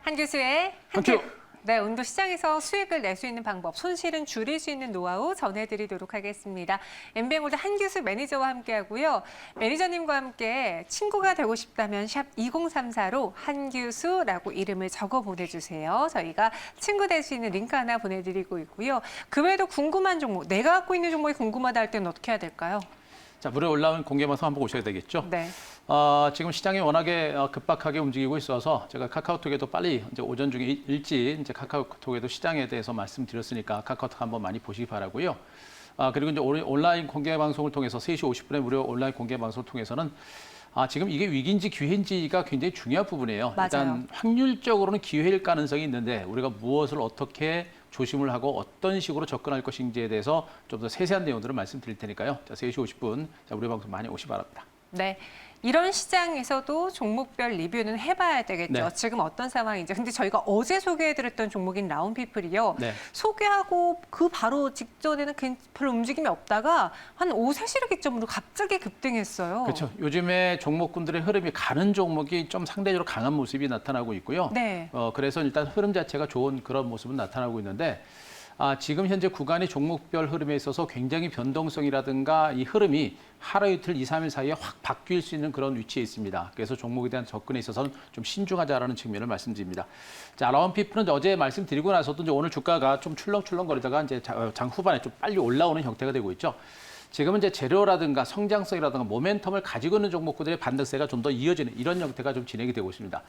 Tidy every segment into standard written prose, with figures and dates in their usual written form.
한 교수의 한큐. 네, 오늘도 시장에서 수익을 낼 수 있는 방법, 손실은 줄일 수 있는 노하우 전해드리도록 하겠습니다. 엠뱅골드 한 교수 매니저와 함께하고요. 매니저님과 함께 친구가 되고 싶다면 샵 2034로 한 교수라고 이름을 적어 보내주세요. 저희가 친구 될 수 있는 링크 하나 보내드리고 있고요. 그 외에도 궁금한 종목, 내가 갖고 있는 종목이 궁금하다 할 때는 어떻게 해야 될까요? 자, 물에 올라온 공개방송 한번 오셔야 되겠죠. 네. 지금 시장이 워낙에 급박하게 움직이고 있어서 제가 카카오톡에도 빨리 이제 오전 중에 일찍 이제 카카오톡에도 시장에 대해서 말씀드렸으니까 카카오톡 한번 많이 보시기 바라고요. 그리고 이제 온라인 공개 방송을 통해서 3시 50분에 무료 온라인 공개 방송을 통해서는 지금 이게 위기인지 기회인지가 굉장히 중요한 부분이에요. 맞아요. 일단 확률적으로는 기회일 가능성이 있는데 우리가 무엇을 어떻게 조심을 하고 어떤 식으로 접근할 것인지에 대해서 좀 더 세세한 내용들을 말씀드릴 테니까요. 자, 3시 50분 자, 우리 방송 많이 오시 바랍니다. 네. 이런 시장에서도 종목별 리뷰는 해봐야 되겠죠. 네. 지금 어떤 상황인지. 근데 저희가 어제 소개해드렸던 종목인 라운피플이요. 네. 소개하고 그 바로 직전에는 별로 움직임이 없다가 한 오후 3시를 기점으로 갑자기 급등했어요. 그렇죠. 요즘에 종목군들의 흐름이 가는 종목이 좀 상대적으로 강한 모습이 나타나고 있고요. 네. 그래서 일단 흐름 자체가 좋은 그런 모습은 나타나고 있는데 지금 현재 구간이 종목별 흐름에 있어서 굉장히 변동성이라든가 이 흐름이 하루 이틀, 2, 3일 사이에 확 바뀔 수 있는 그런 위치에 있습니다. 그래서 종목에 대한 접근에 있어서는 좀 신중하자라는 측면을 말씀드립니다. 자, 라운피플은 어제 말씀드리고 나서도 이제 오늘 주가가 좀 출렁출렁거리다가 이제 장 후반에 좀 빨리 올라오는 형태가 되고 있죠. 지금은 이제 재료라든가 성장성이라든가 모멘텀을 가지고 있는 종목들의 반등세가 좀 더 이어지는 이런 형태가 좀 진행이 되고 있습니다.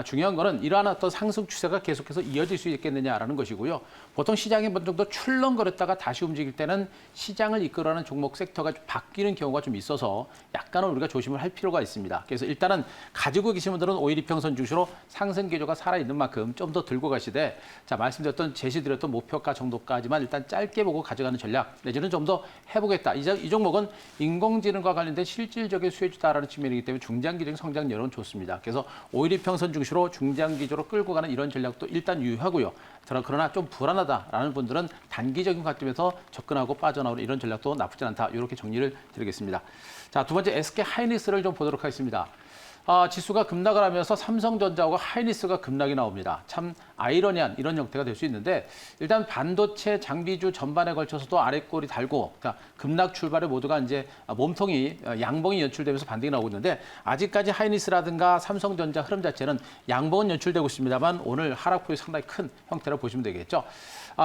중요한 거는 이러한 어떤 상승 추세가 계속해서 이어질 수 있겠느냐라는 것이고요. 보통 시장이 어느 정도 출렁거렸다가 다시 움직일 때는 시장을 이끌어가는 종목 섹터가 좀 바뀌는 경우가 좀 있어서 약간은 우리가 조심을 할 필요가 있습니다. 그래서 일단은 가지고 계신 분들은 오일이평선 중심으로 상승 기조가 살아있는 만큼 좀 더 들고 가시되 말씀드렸던 제시드렸던 목표가 정도까지만 일단 짧게 보고 가져가는 전략 내지는 좀 더 해보겠다. 이 종목은 인공지능과 관련된 실질적인 수혜주다라는 측면이기 때문에 중장기적인 성장 여론 좋습니다. 그래서 오일이평선 중심으로 중장기적으로 끌고 가는 이런 전략도 일단 유효하고요. 그러나 좀 불안하다라는 분들은 단기적인 관점에서 접근하고 빠져나오는 이런 전략도 나쁘지 않다. 이렇게 정리를 드리겠습니다. 자, 두 번째 SK 하이닉스를 좀 보도록 하겠습니다. 지수가 급락을 하면서 삼성전자하고 하이닉스가 급락이 나옵니다. 참 아이러니한 이런 형태가 될 수 있는데 일단 반도체 장비주 전반에 걸쳐서도 아래꼬리 달고 그러니까 급락 출발에 모두가 이제 몸통이 양봉이 연출되면서 반등이 나오고 있는데 아직까지 하이닉스라든가 삼성전자 흐름 자체는 양봉은 연출되고 있습니다만 오늘 하락폭이 상당히 큰 형태로 보시면 되겠죠.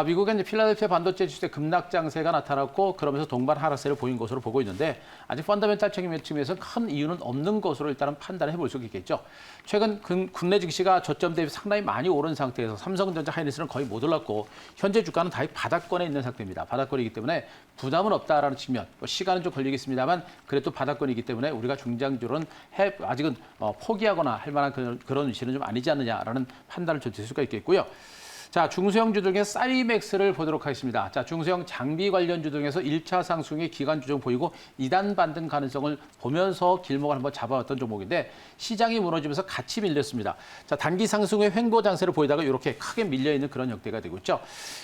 미국의 이제 필라델피아 반도체 지수의 급락 장세가 나타났고 그러면서 동반 하락세를 보인 것으로 보고 있는데 아직 펀더멘탈적인 측면에서 큰 이유는 없는 것으로 일단은 판단을 해볼 수 있겠죠. 최근 국내 증시가 저점 대비 상당히 많이 오른 상태에서 삼성전자 하이닉스는 거의 못 올랐고 현재 주가는 다시 바닥권에 있는 상태입니다. 바닥권이기 때문에 부담은 없다라는 측면. 시간은 좀 걸리겠습니다만 그래도 바닥권이기 때문에 우리가 중장기로는 아직은 포기하거나 할 만한 그런 위치는 좀 아니지 않느냐라는 판단을 좀 들 수가 있겠고요. 자, 중소형주 중에 사이맥스를 보도록 하겠습니다. 자, 중소형 장비 관련주 중에서 1차 상승의 기관주 중 보이고 2단 반등 가능성을 보면서 길목을 한번 잡아왔던 종목인데 시장이 무너지면서 같이 밀렸습니다. 자, 단기 상승 후 횡보 장세를 보이다가 이렇게 크게 밀려있는 그런 형태가 되고 있죠.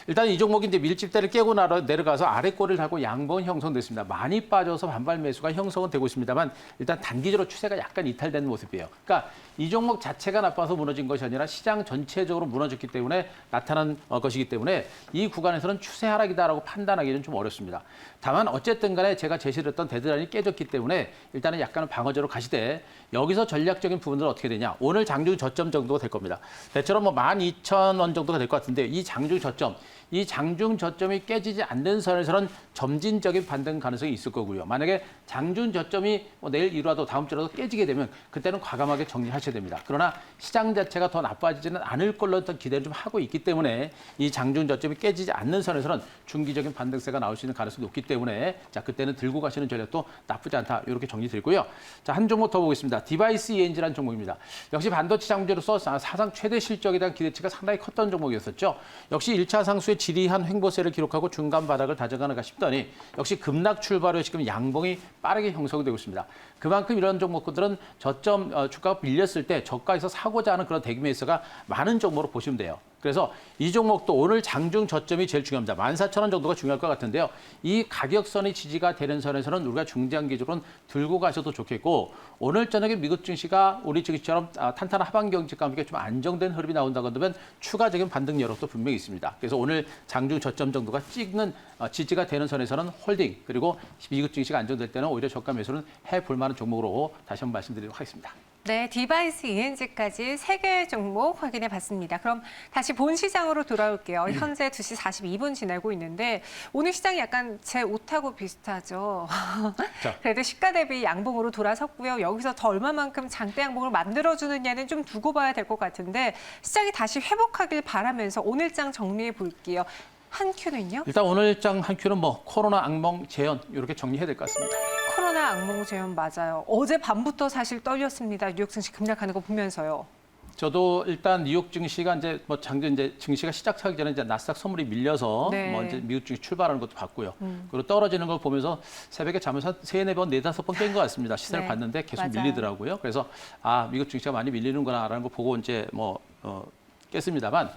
일단 이 종목이 이제 밀집대를 깨고 내려가서 아래꼬리를 달고 양봉 형성됐습니다. 많이 빠져서 반발 매수가 형성은 되고 있습니다만 일단 단기적으로 추세가 약간 이탈되는 모습이에요. 그러니까 이 종목 자체가 나빠서 무너진 것이 아니라 시장 전체적으로 무너졌기 때문에 나타난 것이기 때문에 이 구간에서는 추세 하락이다라고 판단하기는 좀 어렵습니다. 다만 어쨌든 간에 제가 제시했던 데드라인이 깨졌기 때문에 일단은 약간은 방어적으로 가시되 여기서 전략적인 부분들은 어떻게 되냐. 오늘 장중 저점 정도가 될 겁니다. 대체로 12,000원 정도가 될 것 같은데 이 장중 저점이 깨지지 않는 선에서는 점진적인 반등 가능성이 있을 거고요. 만약에 장중 저점이 내일 이루어도 다음 주라도 깨지게 되면 그때는 과감하게 정리하셔야 됩니다. 그러나 시장 자체가 더 나빠지지는 않을 걸로 어떤 기대를 좀 하고 있기 때문에 이 장중 저점이 깨지지 않는 선에서는 중기적인 반등세가 나올 수 있는 가능성이 높기 때문에 자, 그때는 들고 가시는 전략도 나쁘지 않다. 이렇게 정리드리고요. 자, 한 종목 더 보겠습니다. 디바이스 ENG라는 종목입니다. 역시 반도체 장비로서 사상 최대 실적에 대한 기대치가 상당히 컸던 종목이었었죠. 역시 1차 상수의 지리한 횡보세를 기록하고 중간 바닥을 다져가는가 싶더니 역시 급락 출발 후에 지금 양봉이 빠르게 형성되고 있습니다. 그만큼 이런 종목들은 저점 주가가 밀렸을 때 저가에서 사고자 하는 그런 대규모 매수가 많은 종목으로 보시면 돼요. 그래서 이 종목도 오늘 장중 저점이 제일 중요합니다. 14,000원 정도가 중요할 것 같은데요. 이 가격선이 지지가 되는 선에서는 우리가 중장기적으로는 들고 가셔도 좋겠고 오늘 저녁에 미국 증시가 우리 증시처럼 탄탄한 하반 경직과 함께 좀 안정된 흐름이 나온다고 한다면 추가적인 반등 여력도 분명히 있습니다. 그래서 오늘 장중 저점 정도가 찍는 지지가 되는 선에서는 홀딩 그리고 미국 증시가 안정될 때는 오히려 저가 매수는 해볼 만한 종목으로 다시 한번 말씀드리도록 하겠습니다. 네, 디바이스 ENG까지 3개의 종목 확인해 봤습니다. 그럼 다시 본 시장으로 돌아올게요. 현재 2시 42분 지나고 있는데 오늘 시장이 약간 제 옷하고 비슷하죠. 그래도 시가 대비 양봉으로 돌아섰고요. 여기서 더 얼마만큼 장대 양봉을 만들어주느냐는 좀 두고 봐야 될 것 같은데 시장이 다시 회복하길 바라면서 오늘 장 정리해 볼게요. 한 큐는요? 일단 오늘 장 한 큐는 코로나 악몽 재현 이렇게 정리해야 될 것 같습니다. 코로나 악몽 재현 맞아요. 어제 밤부터 사실 떨렸습니다. 뉴욕 증시 급락하는 거 보면서요. 저도 일단 뉴욕 증시가 이제 장전 이제 증시가 시작하기 전에 이제 나스닥 선물이 밀려서 네. 이제 미국 증시 출발하는 것도 봤고요. 그리고 떨어지는 걸 보면서 새벽에 잠을 3-4번, 4-5번 깬 것 같습니다. 시세를 네. 봤는데 계속 맞아요. 밀리더라고요. 그래서 미국 증시가 많이 밀리는구나라는 걸 보고 이제 깼습니다만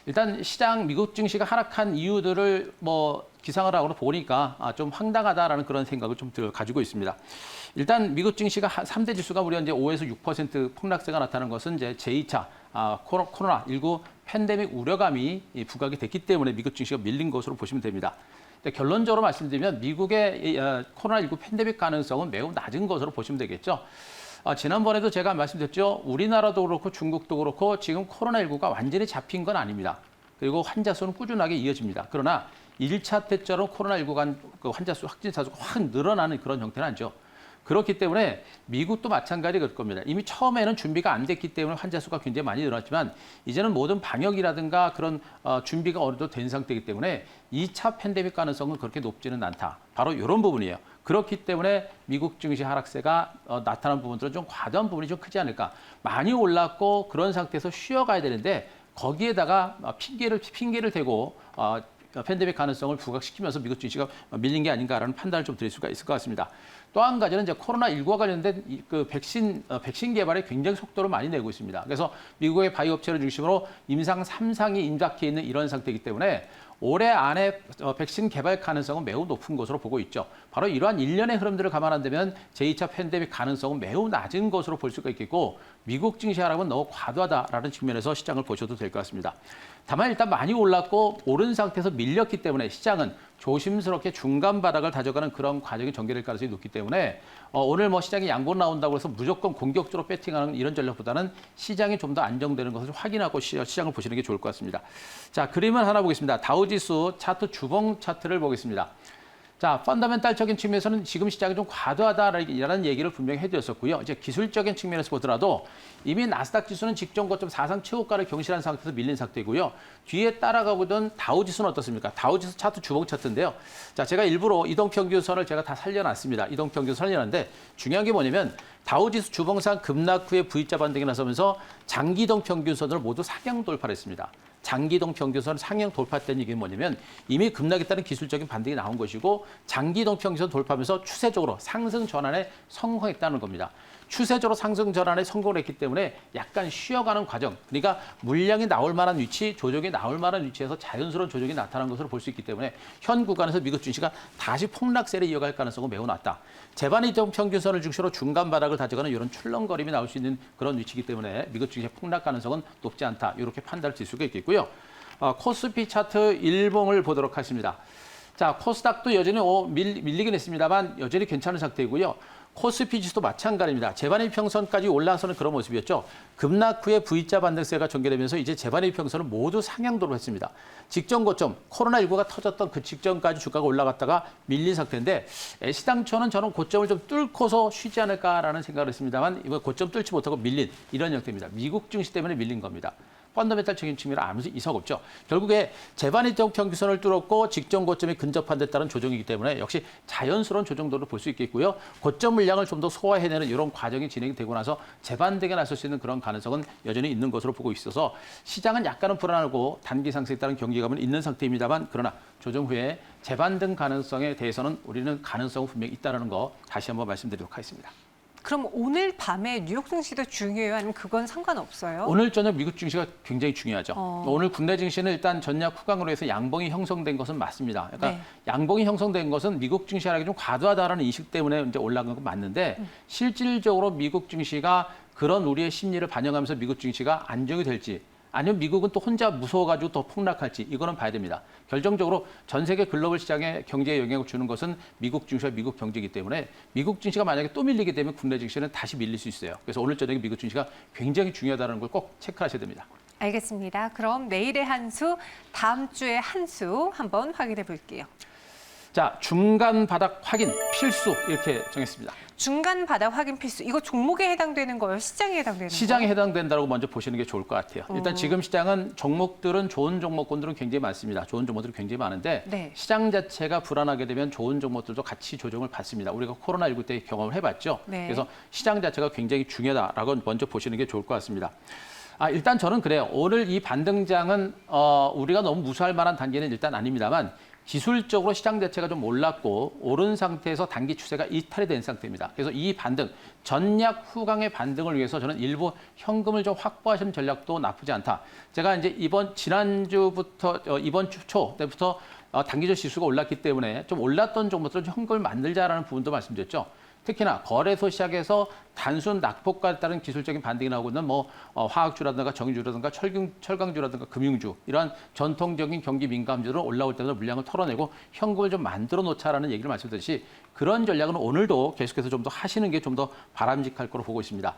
일단 시장 미국 증시가 하락한 이유들을 기상을 하고 보니까 좀 황당하다라는 그런 생각을 좀 가지고 있습니다. 일단 미국 증시가 3대 지수가 무려 이제 5에서 6% 폭락세가 나타나는 것은 이제 제2차 코로나19 팬데믹 우려감이 부각이 됐기 때문에 미국 증시가 밀린 것으로 보시면 됩니다. 근데 결론적으로 말씀드리면 미국의 코로나19 팬데믹 가능성은 매우 낮은 것으로 보시면 되겠죠. 지난번에도 제가 말씀드렸죠. 우리나라도 그렇고 중국도 그렇고 지금 코로나19가 완전히 잡힌 건 아닙니다. 그리고 환자 수는 꾸준하게 이어집니다. 그러나 1차 때처럼 코로나19가 환자 수, 확진자 수가 확 늘어나는 그런 형태는 아니죠. 그렇기 때문에 미국도 마찬가지 그럴 겁니다. 이미 처음에는 준비가 안 됐기 때문에 환자 수가 굉장히 많이 늘었지만 이제는 모든 방역이라든가 그런 준비가 어느 정도 된 상태이기 때문에 2차 팬데믹 가능성은 그렇게 높지는 않다. 바로 이런 부분이에요. 그렇기 때문에 미국 증시 하락세가 나타난 부분들은 좀 과도한 부분이 좀 크지 않을까. 많이 올랐고 그런 상태에서 쉬어가야 되는데 거기에다가 핑계를 대고 팬데믹 가능성을 부각시키면서 미국 증시가 밀린 게 아닌가라는 판단을 좀 드릴 수가 있을 것 같습니다. 또 한 가지는 이제 코로나19와 관련된 그 백신 개발에 굉장히 속도를 많이 내고 있습니다. 그래서 미국의 바이오 업체를 중심으로 임상 3상이 임박해 있는 이런 상태이기 때문에 올해 안에 백신 개발 가능성은 매우 높은 것으로 보고 있죠. 바로 이러한 일련의 흐름들을 감안한다면 제2차 팬데믹 가능성은 매우 낮은 것으로 볼 수가 있겠고 미국 증시 하락은 너무 과도하다라는 측면에서 시장을 보셔도 될 것 같습니다. 다만 일단 많이 올랐고 오른 상태에서 밀렸기 때문에 시장은 조심스럽게 중간 바닥을 다져가는 그런 과정이 전개될 가능성이 높기 때문에 오늘 시장이 양보 나온다고 해서 무조건 공격적으로 배팅하는 이런 전략보다는 시장이 좀 더 안정되는 것을 확인하고 시장을 보시는 게 좋을 것 같습니다. 자, 그림을 하나 보겠습니다. 다우지수 차트 주봉 차트를 보겠습니다. 자, 펀더멘탈적인 측면에서는 지금 시장이 좀 과도하다라는 얘기를 분명히 해드렸었고요. 이제 기술적인 측면에서 보더라도 이미 나스닥 지수는 직전 고점 사상 최고가를 경신한 상태에서 밀린 상태고요. 뒤에 따라가고 있던 다우지수는 어떻습니까? 다우지수 차트 주봉 차트인데요. 자, 제가 일부러 이동평균선을 제가 다 살려놨습니다. 이동평균선 살려놨는데 중요한 게 뭐냐면 다우지수 주봉상 급락 후에 V자 반등이 나서면서 장기동 평균선을 모두 상향 돌파를 했습니다. 장기동 평균선 상향 돌파했다는 얘기는 뭐냐면 이미 급락에 따른 기술적인 반등이 나온 것이고 장기동 평균선 돌파하면서 추세적으로 상승 전환에 성공했다는 겁니다. 추세적으로 상승 전환에 성공을 했기 때문에 약간 쉬어가는 과정, 그러니까 물량이 나올 만한 위치, 조정이 나올 만한 위치에서 자연스러운 조정이 나타난 것으로 볼 수 있기 때문에 현 구간에서 미국 증시가 다시 폭락세를 이어갈 가능성은 매우 낮다. 재반이동 평균선을 중심으로 중간 바닥을 다져가는 이런 출렁거림이 나올 수 있는 그런 위치이기 때문에 미국 증시의 폭락 가능성은 높지 않다. 이렇게 판단을 드릴 수가 있겠고요. 코스피 차트 일봉을 보도록 하겠습니다. 자, 코스닥도 여전히 밀리긴 했습니다만 여전히 괜찮은 상태이고요. 코스피 지수도 마찬가지입니다. 재반일 평선까지 올라서는 그런 모습이었죠. 급락 후에 V자 반등세가 전개되면서 이제 재반일 평선을 모두 상향도로 했습니다. 직전 고점, 코로나19가 터졌던 그 직전까지 주가가 올라갔다가 밀린 상태인데 시당초는 저는 고점을 좀 뚫고서 쉬지 않을까라는 생각을 했습니다만 이번 고점 뚫지 못하고 밀린 이런 형태입니다. 미국 증시 때문에 밀린 겁니다. 펀더멘탈적인 측면은 아무 이상 없죠. 결국에 재반이동 평균선을 뚫었고 직전 고점에 근접한 데 따른 조정이기 때문에 역시 자연스러운 조정도를 볼 수 있겠고요. 고점 물량을 좀 더 소화해내는 이런 과정이 진행이 되고 나서 재반등에 나설 수 있는 그런 가능성은 여전히 있는 것으로 보고 있어서 시장은 약간은 불안하고 단기 상승에 따른 경계감은 있는 상태입니다만 그러나 조정 후에 재반등 가능성에 대해서는 우리는 가능성은 분명히 있다는 거 다시 한번 말씀드리도록 하겠습니다. 그럼 오늘 밤에 뉴욕 증시도 중요한 그건 상관없어요? 오늘 저녁 미국 증시가 굉장히 중요하죠. 어. 오늘 국내 증시는 일단 전략 후강으로 해서 양봉이 형성된 것은 맞습니다. 그러니까 네. 양봉이 형성된 것은 미국 증시 하락이 좀 과도하다라는 인식 때문에 이제 올라간 건 맞는데 실질적으로 미국 증시가 그런 우리의 심리를 반영하면서 미국 증시가 안정이 될지 아니면 미국은 또 혼자 무서워가지고 더 폭락할지 이거는 봐야 됩니다. 결정적으로 전 세계 글로벌 시장에 경제에 영향을 주는 것은 미국 증시와 미국 경제이기 때문에 미국 증시가 만약에 또 밀리게 되면 국내 증시는 다시 밀릴 수 있어요. 그래서 오늘 저녁에 미국 증시가 굉장히 중요하다는 걸 꼭 체크하셔야 됩니다. 알겠습니다. 그럼 내일의 한 수, 다음 주의 한 수 한번 확인해 볼게요. 자, 중간 바닥 확인 필수 이렇게 정했습니다. 중간 바닥 확인 필수. 이거 종목에 해당되는 거예요? 시장에 해당되는 거예요? 시장에 해당된다고 먼저 보시는 게 좋을 것 같아요. 일단 지금 시장은 종목들은 좋은 종목군들은 굉장히 많습니다. 좋은 종목들이 굉장히 많은데 네. 시장 자체가 불안하게 되면 좋은 종목들도 같이 조정을 받습니다. 우리가 코로나19 때 경험을 해봤죠. 네. 그래서 시장 자체가 굉장히 중요하다라고 먼저 보시는 게 좋을 것 같습니다. 일단 저는 그래요. 오늘 이 반등장은 우리가 너무 무수할 만한 단계는 일단 아닙니다만 기술적으로 시장 자체가 좀 올랐고 오른 상태에서 단기 추세가 이탈이 된 상태입니다. 그래서 이 반등, 전략 후강의 반등을 위해서 저는 일부 현금을 좀 확보하시는 전략도 나쁘지 않다. 제가 이제 지난주부터 이번 주 초 때부터 단기적 지수가 올랐기 때문에 좀 올랐던 종목들은 현금을 만들자라는 부분도 말씀드렸죠. 특히나 거래소 시작해서 단순 낙폭과에 따른 기술적인 반등이 나오고 있는 화학주라든가 정유주라든가 철강주라든가 금융주 이러한 전통적인 경기 민감주들은 올라올 때마다 물량을 털어내고 현금을 좀 만들어 놓자라는 얘기를 말씀드렸듯이 그런 전략은 오늘도 계속해서 좀 더 하시는 게 좀 더 바람직할 거로 보고 있습니다.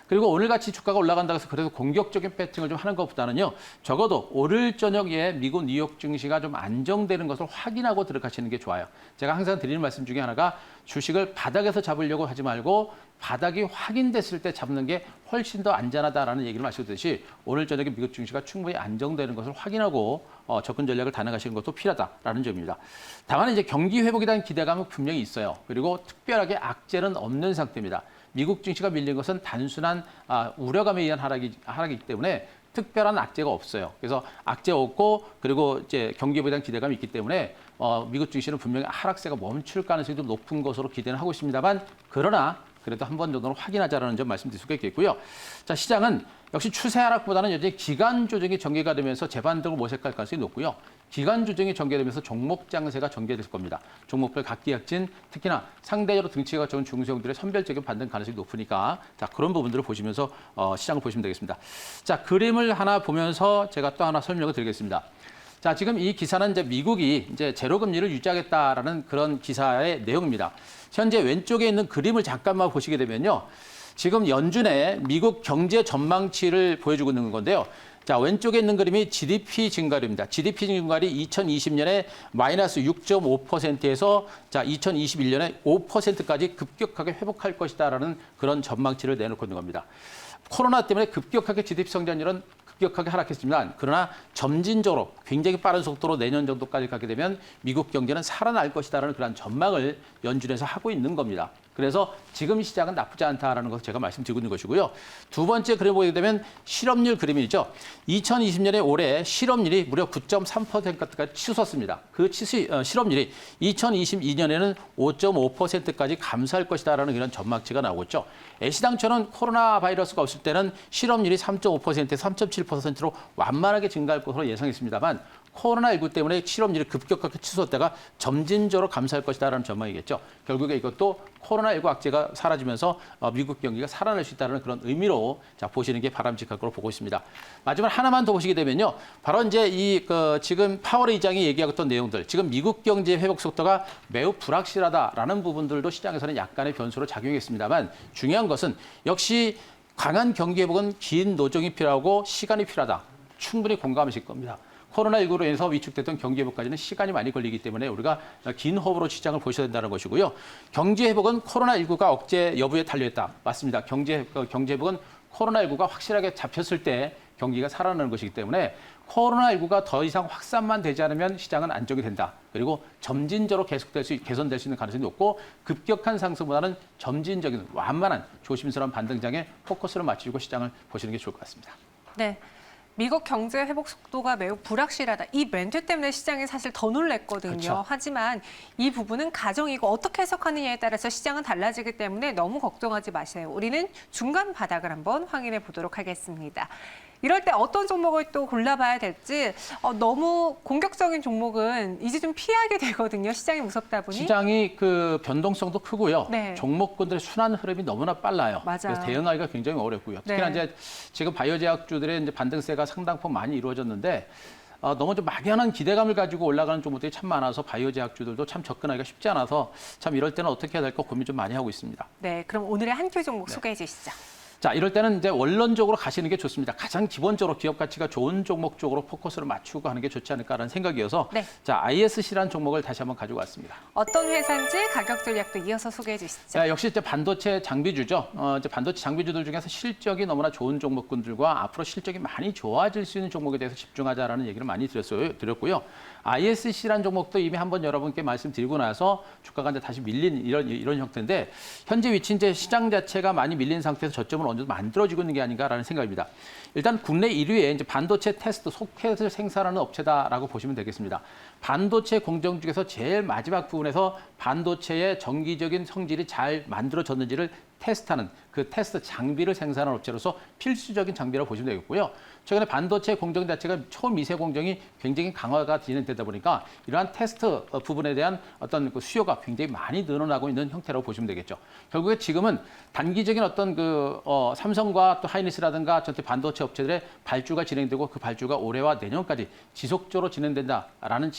그리고 오늘같이 주가가 올라간다고 해서 그래서 공격적인 배팅을 좀 하는 것보다는요. 적어도 오늘 저녁에 미국 뉴욕 증시가 좀 안정되는 것을 확인하고 들어가시는 게 좋아요. 제가 항상 드리는 말씀 중에 하나가 주식을 바닥에서 잡으려고 하지 말고 바닥이 확인됐을 때 잡는 게 훨씬 더 안전하다라는 얘기를 말씀드렸듯이 오늘 저녁에 미국 증시가 충분히 안정되는 것을 확인하고 접근 전략을 다져가시는 것도 필요하다라는 점입니다. 다만 이제 경기 회복에 대한 기대감은 분명히 있어요. 그리고 특별하게 악재는 없는 상태입니다. 미국 증시가 밀린 것은 단순한 우려감에 의한 하락이기 때문에 특별한 악재가 없어요. 그래서 악재 없고 그리고 이제 경기 회복에 대한 기대감이 있기 때문에 미국 증시는 분명히 하락세가 멈출 가능성이 좀 높은 것으로 기대는 하고 있습니다만 그러나 그래도 한 번 정도는 확인하자라는 점 말씀드릴 수가 있겠고요. 자, 시장은 역시 추세 하락보다는 여전히 기간 조정이 전개가 되면서 재반등을 모색할 가능성이 높고요. 기간 조정이 전개되면서 종목 장세가 전개될 겁니다. 종목별 각기약진, 특히나 상대적으로 등치가 좋은 중소형들의 선별적인 반등 가능성이 높으니까 자, 그런 부분들을 보시면서 시장을 보시면 되겠습니다. 자, 그림을 하나 보면서 제가 또 하나 설명을 드리겠습니다. 자, 지금 이 기사는 이제 미국이 이제 제로 금리를 유지하겠다라는 그런 기사의 내용입니다. 현재 왼쪽에 있는 그림을 잠깐만 보시게 되면요. 지금 연준의 미국 경제 전망치를 보여주고 있는 건데요. 자, 왼쪽에 있는 그림이 GDP 증가율입니다. GDP 증가율이 2020년에 마이너스 6.5%에서 자, 2021년에 5%까지 급격하게 회복할 것이다라는 그런 전망치를 내놓고 있는 겁니다. 코로나 때문에 급격하게 GDP 성장률은 급격하게 하락했지만 그러나 점진적으로 굉장히 빠른 속도로 내년 정도까지 가게 되면 미국 경제는 살아날 것이다라는 그런 전망을 연준에서 하고 있는 겁니다. 그래서 지금 시장은 나쁘지 않다라는 것을 제가 말씀드리고 있는 것이고요. 두 번째 그림 보게 되면 실업률 그림이죠. 2020년에 올해 실업률이 무려 9.3%까지 치솟았습니다. 그 실업률이 2022년에는 5.5%까지 감소할 것이다라는 이런 전망치가 나오고 있죠. 애시당초는 코로나 바이러스가 없을 때는 실업률이 3.5%에서 3.7%로 완만하게 증가할 것으로 예상했습니다만 코로나19 때문에 실업률이 급격하게 치솟았다가 점진적으로 감소할 것이다라는 전망이겠죠. 결국에 이것도 코로나19 악재가 사라지면서 미국 경기가 살아날 수 있다는 그런 의미로 자, 보시는 게 바람직할 거로 보고 있습니다. 마지막 하나만 더 보시게 되면요. 바로 이제 지금 파월 의장이 얘기하고 있던 내용들, 지금 미국 경제 회복 속도가 매우 불확실하다라는 부분들도 시장에서는 약간의 변수로 작용했습니다만 중요한 것은 역시 강한 경기 회복은 긴 노정이 필요하고 시간이 필요하다. 충분히 공감하실 겁니다. 코로나19로 인해서 위축됐던 경기 회복까지는 시간이 많이 걸리기 때문에 우리가 긴 호흡으로 시장을 보셔야 된다는 것이고요. 경제 회복은 코로나19가 억제 여부에 달려있다. 맞습니다. 경제 회복은 코로나19가 확실하게 잡혔을 때 경기가 살아나는 것이기 때문에 코로나19가 더 이상 확산만 되지 않으면 시장은 안정이 된다. 그리고 점진적으로 개선될 수 있는 가능성이 높고 급격한 상승보다는 점진적인 완만한 조심스러운 반등장에 포커스를 맞추고 시장을 보시는 게 좋을 것 같습니다. 네. 미국 경제 회복 속도가 매우 불확실하다. 이 멘트 때문에 시장이 사실 더 놀랬거든요. 그렇죠. 하지만 이 부분은 가정이고 어떻게 해석하느냐에 따라서 시장은 달라지기 때문에 너무 걱정하지 마세요. 우리는 중간 바닥을 한번 확인해 보도록 하겠습니다. 이럴 때 어떤 종목을 또 골라봐야 될지 너무 공격적인 종목은 이제 좀 피하게 되거든요. 시장이 무섭다 보니. 시장이 그 변동성도 크고요. 네. 종목군들의 순환 흐름이 너무나 빨라요. 맞아요. 그래서 대응하기가 굉장히 어렵고요. 특히나 네. 이제 지금 바이오 제약주들의 이제 반등세가 상당폭 많이 이루어졌는데 너무 좀 막연한 기대감을 가지고 올라가는 종목들이 참 많아서 바이오 제약주들도 참 접근하기가 쉽지 않아서 참 이럴 때는 어떻게 해야 될까 고민 좀 많이 하고 있습니다. 네, 그럼 오늘의 한 큐 종목 소개해 주시죠. 자, 이럴 때는 이제 원론적으로 가시는 게 좋습니다. 가장 기본적으로 기업 가치가 좋은 종목 쪽으로 포커스를 맞추고 하는 게 좋지 않을까라는 생각이어서 네. 자, ISC라는 종목을 다시 한번 가지고 왔습니다. 어떤 회사인지 가격 전략도 이어서 소개해 주시죠. 자, 역시 이제 반도체 장비주죠. 이제 반도체 장비주들 중에서 실적이 너무나 좋은 종목군들과 앞으로 실적이 많이 좋아질 수 있는 종목에 대해서 집중하자라는 얘기를 많이 드렸고요. ISC라는 종목도 이미 한번 여러분께 말씀드리고 나서 주가가 이제 다시 밀린 이런 형태인데 현재 위치 이제 시장 자체가 많이 밀린 상태에서 저점을 어느 정도 만들어지고 있는 게 아닌가라는 생각입니다. 일단 국내 1위에 이제 반도체 테스트 소켓을 생산하는 업체다라고 보시면 되겠습니다. 반도체 공정 중에서 제일 마지막 부분에서 반도체의 정기적인 성질이 잘 만들어졌는지를 테스트하는 그 테스트 장비를 생산하는 업체로서 필수적인 장비라고 보시면 되겠고요. 최근에 반도체 공정 자체가 초미세 공정이 굉장히 강화가 진행되다 보니까 이러한 테스트 부분에 대한 어떤 그 수요가 굉장히 많이 늘어나고 있는 형태라고 보시면 되겠죠. 결국에 지금은 단기적인 어떤 삼성과 또 하이닉스라든가 전체 반도체 업체들의 발주가 진행되고 그 발주가 올해와 내년까지 지속적으로 진행된다라는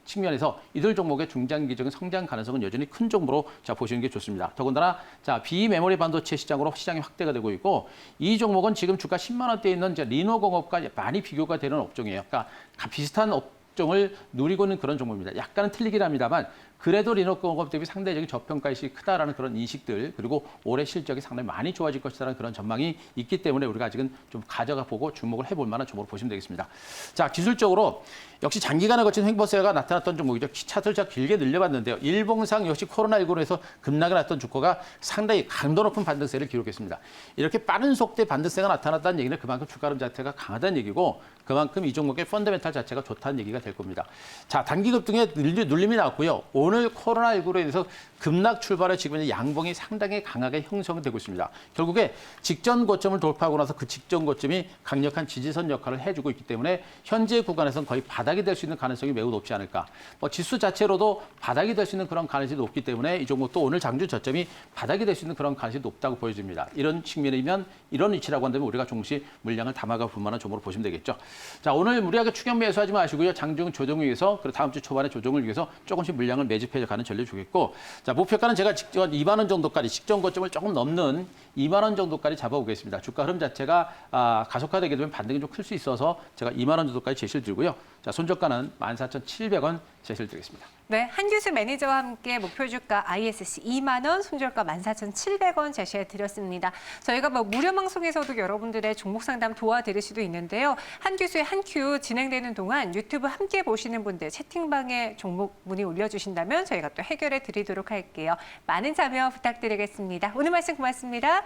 측면에서 이들 종목의 중장기적인 성장 가능성은 여전히 큰 종목으로 보시는 게 좋습니다. 더군다나 비메모리 반도체 시장으로 시장이 확대가 되고 있고 이 종목은 지금 주가 10만 원대에 있는 이제 리노공업과 많이 비교가 되는 업종이에요. 그러니까 비슷한 업종을 누리고 있는 그런 종목입니다. 약간은 틀리긴 합니다만 그래도 리노공업 대비 상대적인 저평가의식이 크다라는 그런 인식들 그리고 올해 실적이 상당히 많이 좋아질 것이라는 그런 전망이 있기 때문에 우리가 아직은 좀 가져가 보고 주목을 해볼 만한 종목으로 보시면 되겠습니다. 자, 기술적으로 역시 장기간에 거친 횡보세가 나타났던 종목이죠. 차트를 제가 길게 늘려봤는데요. 일봉상 역시 코로나19로 해서 급락을 났던 주가가 상당히 강도 높은 반등세를 기록했습니다. 이렇게 빠른 속도의 반등세가 나타났다는 얘기는 그만큼 주가 흐름 자체가 강하다는 얘기고 그만큼 이 종목의 펀더멘탈 자체가 좋다는 얘기가 될 겁니다. 자, 단기 급등에 눌림이 나왔고요. 오늘 코로나19로 인해서 급락 출발에 지금 양봉이 상당히 강하게 형성되고 있습니다. 결국에 직전 고점을 돌파하고 나서 그 직전 고점이 강력한 지지선 역할을 해주고 있기 때문에 현재 구간에서는 거의 바닥이 될 수 있는 가능성이 매우 높지 않을까. 지수 자체로도 바닥이 될 수 있는 그런 가능성이 높기 때문에 이 종목도 오늘 장중 저점이 바닥이 될 수 있는 그런 가능성이 높다고 보여집니다. 이런 측면이면 이런 위치라고 한다면 우리가 조금씩 물량을 담아가 볼 만한 종목으로 보시면 되겠죠. 자, 오늘 무리하게 추격 매수하지 마시고요. 장중 조정을 위해서 그리고 다음 주 초반에 조정을 위해서 조금씩 물량을 매집해 가는 전략 주겠고 자, 목표가는 제가 직전 2만 원 정도까지 직전 고점을 조금 넘는 2만 원 정도까지 잡아보겠습니다. 주가 흐름 자체가 가속화되게 되면 반등이 좀 클 수 있어서 제가 2만 원 정도까지 제시를 드리고요. 자, 손저가는 14,700원 제시를 드리겠습니다. 네, 한규수 매니저와 함께 목표 주가 ISC 2만 원, 손절가 14,700원 제시해 드렸습니다. 저희가 무료 방송에서도 여러분들의 종목 상담 도와드릴 수도 있는데요. 한규수의 한큐 진행되는 동안 유튜브 함께 보시는 분들 채팅방에 종목 문의 올려주신다면 저희가 또 해결해 드리도록 할게요. 많은 참여 부탁드리겠습니다. 오늘 말씀 고맙습니다.